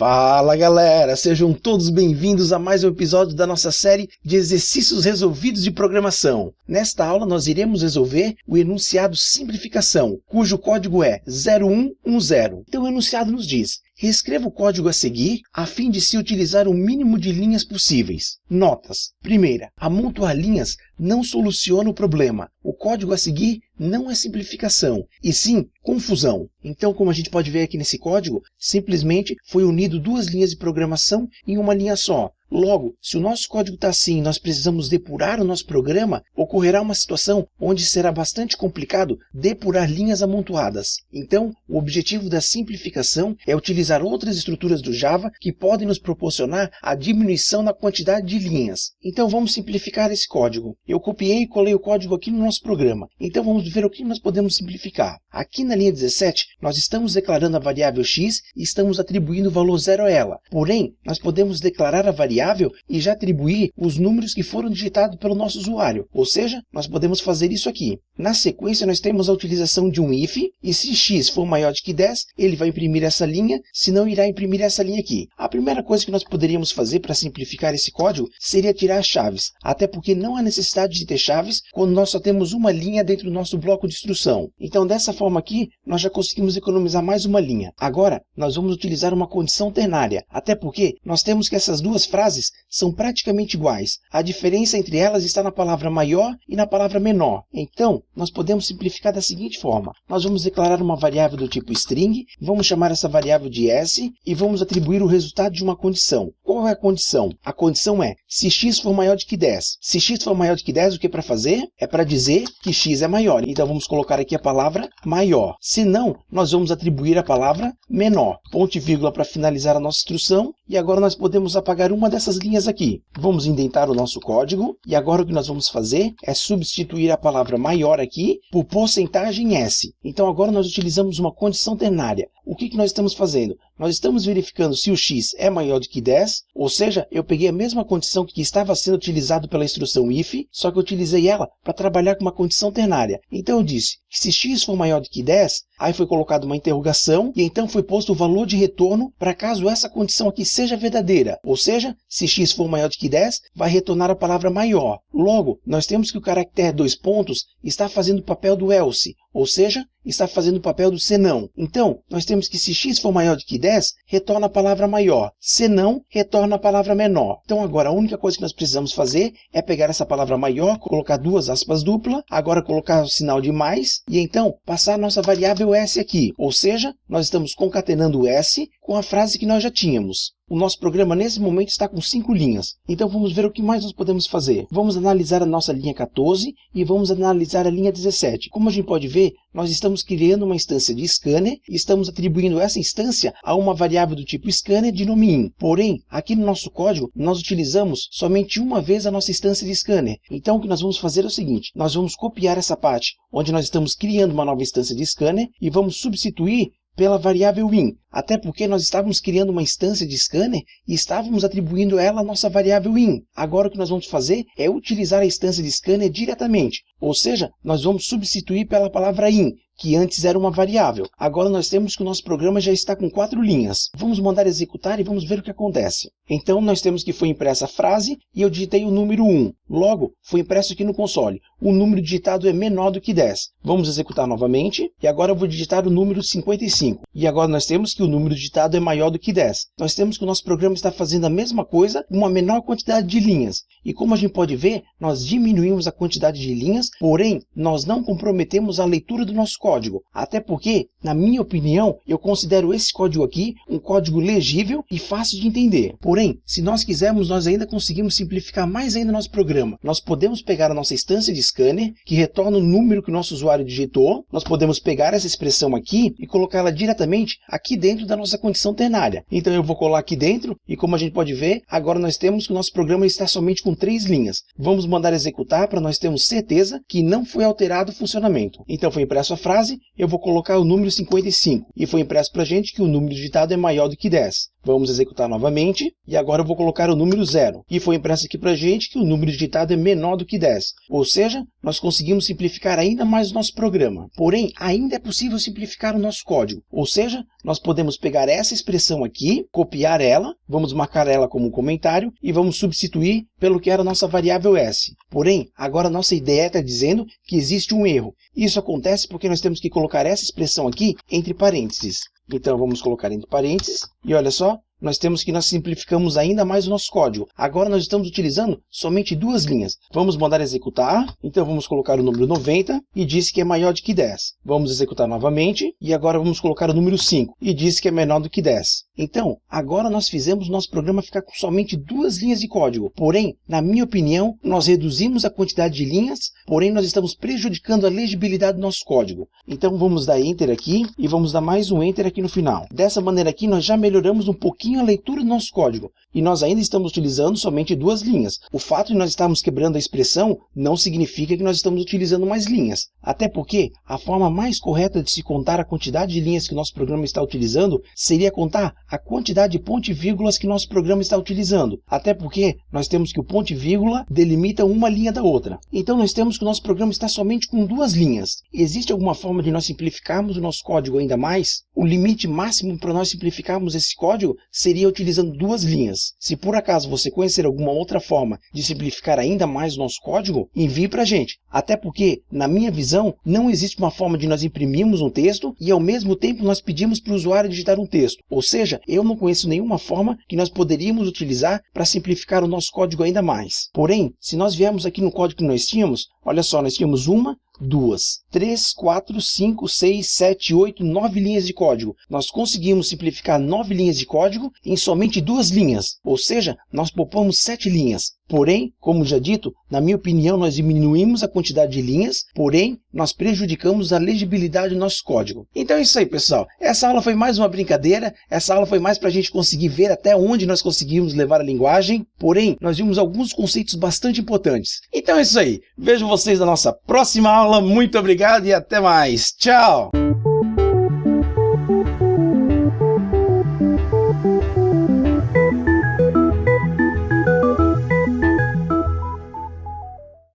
Fala galera, sejam todos bem-vindos a mais um episódio da nossa série de exercícios resolvidos de programação. Nesta aula nós iremos resolver o enunciado simplificação, cujo código é 0110. Então o enunciado nos diz: reescreva o código a seguir a fim de se utilizar o mínimo de linhas possíveis. Notas. Primeira, amontoar linhas não soluciona o problema. O código a seguir não é simplificação, e sim confusão. Então, como a gente pode ver aqui nesse código, simplesmente foi unido duas linhas de programação em uma linha só. Logo, se o nosso código está assim e nós precisamos depurar o nosso programa, ocorrerá uma situação onde será bastante complicado depurar linhas amontoadas. Então, o objetivo da simplificação é utilizar outras estruturas do Java que podem nos proporcionar a diminuição na quantidade de linhas. Então, vamos simplificar esse código. Eu copiei e colei o código aqui no nosso programa. Então, vamos ver o que nós podemos simplificar. Aqui na linha 17, nós estamos declarando a variável x e estamos atribuindo o valor 0 a ela. Porém, nós podemos declarar a variável e já atribuir os números que foram digitados pelo nosso usuário. Ou seja, nós podemos fazer isso aqui. Na sequência, nós temos a utilização de um if, e se x for maior do que 10, ele vai imprimir essa linha, senão irá imprimir essa linha aqui. A primeira coisa que nós poderíamos fazer para simplificar esse código seria tirar as chaves, até porque não há necessidade de ter chaves quando nós só temos uma linha dentro do nosso bloco de instrução. Então, dessa forma aqui, nós já conseguimos economizar mais uma linha. Agora, nós vamos utilizar uma condição ternária, até porque nós temos que essas duas frases são praticamente iguais. A diferença entre elas está na palavra maior e na palavra menor. Então, nós podemos simplificar da seguinte forma. Nós vamos declarar uma variável do tipo string, vamos chamar essa variável de s e vamos atribuir o resultado de uma condição. Qual é a condição? A condição é, se x for maior do que 10. Se x for maior do que 10, o que é para fazer? É para dizer que x é maior. Então, vamos colocar aqui a palavra maior. Se não, nós vamos atribuir a palavra menor. Ponto e vírgula para finalizar a nossa instrução. E agora nós podemos apagar uma dessas linhas aqui. Vamos indentar o nosso código. E agora o que nós vamos fazer é substituir a palavra maior aqui por porcentagem s. Então, agora nós utilizamos uma condição ternária. O que nós estamos fazendo? Nós estamos verificando se o x é maior do que 10, ou seja, eu peguei a mesma condição que estava sendo utilizada pela instrução if, só que eu utilizei ela para trabalhar com uma condição ternária. Então eu disse que se x for maior do que 10, aí foi colocada uma interrogação e então foi posto o valor de retorno para caso essa condição aqui seja verdadeira. Ou seja, se x for maior do que 10, vai retornar a palavra maior. Logo, nós temos que o caractere 2 pontos está fazendo o papel do else, ou seja, está fazendo o papel do senão. Então, nós temos que se x for maior do que 10, retorna a palavra maior. Se não, retorna a palavra menor. Então, agora, a única coisa que nós precisamos fazer é pegar essa palavra maior, colocar duas aspas duplas, agora colocar o sinal de mais, e então passar a nossa variável s aqui. Ou seja, nós estamos concatenando o s com a frase que nós já tínhamos. O nosso programa, nesse momento, está com 5 linhas. Então, vamos ver o que mais nós podemos fazer. Vamos analisar a nossa linha 14 e vamos analisar a linha 17. Como a gente pode ver, nós estamos criando uma instância de scanner e estamos atribuindo essa instância a uma variável do tipo scanner de nome in. Porém, aqui no nosso código, nós utilizamos somente uma vez a nossa instância de scanner. Então, o que nós vamos fazer é o seguinte. Nós vamos copiar essa parte onde nós estamos criando uma nova instância de scanner e vamos substituir pela variável in, até porque nós estávamos criando uma instância de scanner e estávamos atribuindo ela a nossa variável in. Agora o que nós vamos fazer é utilizar a instância de scanner diretamente, ou seja, nós vamos substituir pela palavra in, que antes era uma variável. Agora nós temos que o nosso programa já está com 4 linhas. Vamos mandar executar e vamos ver o que acontece. Então nós temos que foi impressa a frase e eu digitei o número 1. Logo, foi impresso aqui no console. O número digitado é menor do que 10. Vamos executar novamente e agora eu vou digitar o número 55. E agora nós temos que o número digitado é maior do que 10. Nós temos que o nosso programa está fazendo a mesma coisa com uma menor quantidade de linhas. E como a gente pode ver, nós diminuímos a quantidade de linhas, porém, nós não comprometemos a leitura do nosso código. Até porque, na minha opinião, eu considero esse código aqui um código legível e fácil de entender. Porém, se nós quisermos, nós ainda conseguimos simplificar mais ainda o nosso programa. Nós podemos pegar a nossa instância de scanner, que retorna o número que o nosso usuário digitou. Nós podemos pegar essa expressão aqui e colocá-la diretamente aqui dentro da nossa condição ternária. Então eu vou colar aqui dentro e como a gente pode ver, agora nós temos que o nosso programa está somente com 3 linhas. Vamos mandar executar para nós termos certeza que não foi alterado o funcionamento. Então foi impresso a frase frase, eu vou colocar o número 55. E foi impresso para a gente que o número digitado é maior do que 10. Vamos executar novamente, e agora eu vou colocar o número 0. E foi impresso aqui para a gente que o número digitado é menor do que 10. Ou seja, nós conseguimos simplificar ainda mais o nosso programa. Porém, ainda é possível simplificar o nosso código. Ou seja, nós podemos pegar essa expressão aqui, copiar ela, vamos marcar ela como um comentário, e vamos substituir pelo que era a nossa variável s. Porém, agora a nossa ideia está dizendo que existe um erro. Isso acontece porque nós temos que colocar essa expressão aqui entre parênteses. Então, vamos colocar entre parênteses, e olha só, nós simplificamos ainda mais o nosso código. Agora nós estamos utilizando somente 2 linhas. Vamos mandar executar, então vamos colocar o número 90 e disse que é maior do que 10. Vamos executar novamente, e agora vamos colocar o número 5 e disse que é menor do que 10. Então, agora nós fizemos o nosso programa ficar com somente 2 linhas de código. Porém, na minha opinião, nós reduzimos a quantidade de linhas, porém nós estamos prejudicando a legibilidade do nosso código. Então vamos dar Enter aqui e vamos dar mais um Enter aqui no final. Dessa maneira aqui nós já melhoramos um pouquinho a leitura do nosso código. E nós ainda estamos utilizando somente 2 linhas. O fato de nós estarmos quebrando a expressão não significa que nós estamos utilizando mais linhas. Até porque a forma mais correta de se contar a quantidade de linhas que o nosso programa está utilizando seria contar a quantidade de ponto e vírgulas que nosso programa está utilizando. Até porque nós temos que o ponto e vírgula delimita uma linha da outra. Então nós temos que o nosso programa está somente com 2 linhas. Existe alguma forma de nós simplificarmos o nosso código ainda mais? O limite máximo para nós simplificarmos esse código seria utilizando 2 linhas. Se por acaso você conhecer alguma outra forma de simplificar ainda mais o nosso código, envie para a gente. Até porque, na minha visão, não existe uma forma de nós imprimirmos um texto e ao mesmo tempo nós pedimos para o usuário digitar um texto. Ou seja, eu não conheço nenhuma forma que nós poderíamos utilizar para simplificar o nosso código ainda mais. Porém, se nós viermos aqui no código que nós tínhamos, olha só, nós tínhamos 1, 2, 3, 4, 5, 6, 7, 8, 9 linhas de código. Nós conseguimos simplificar 9 linhas de código em somente 2 linhas, ou seja, nós poupamos 7 linhas. Porém, como já dito, na minha opinião, nós diminuímos a quantidade de linhas, porém, nós prejudicamos a legibilidade do nosso código. Então é isso aí, pessoal. Essa aula foi mais uma brincadeira, essa aula foi mais para a gente conseguir ver até onde nós conseguimos levar a linguagem, porém, nós vimos alguns conceitos bastante importantes. Então é isso aí. Vejo vocês na nossa próxima aula. Muito obrigado e até mais. Tchau!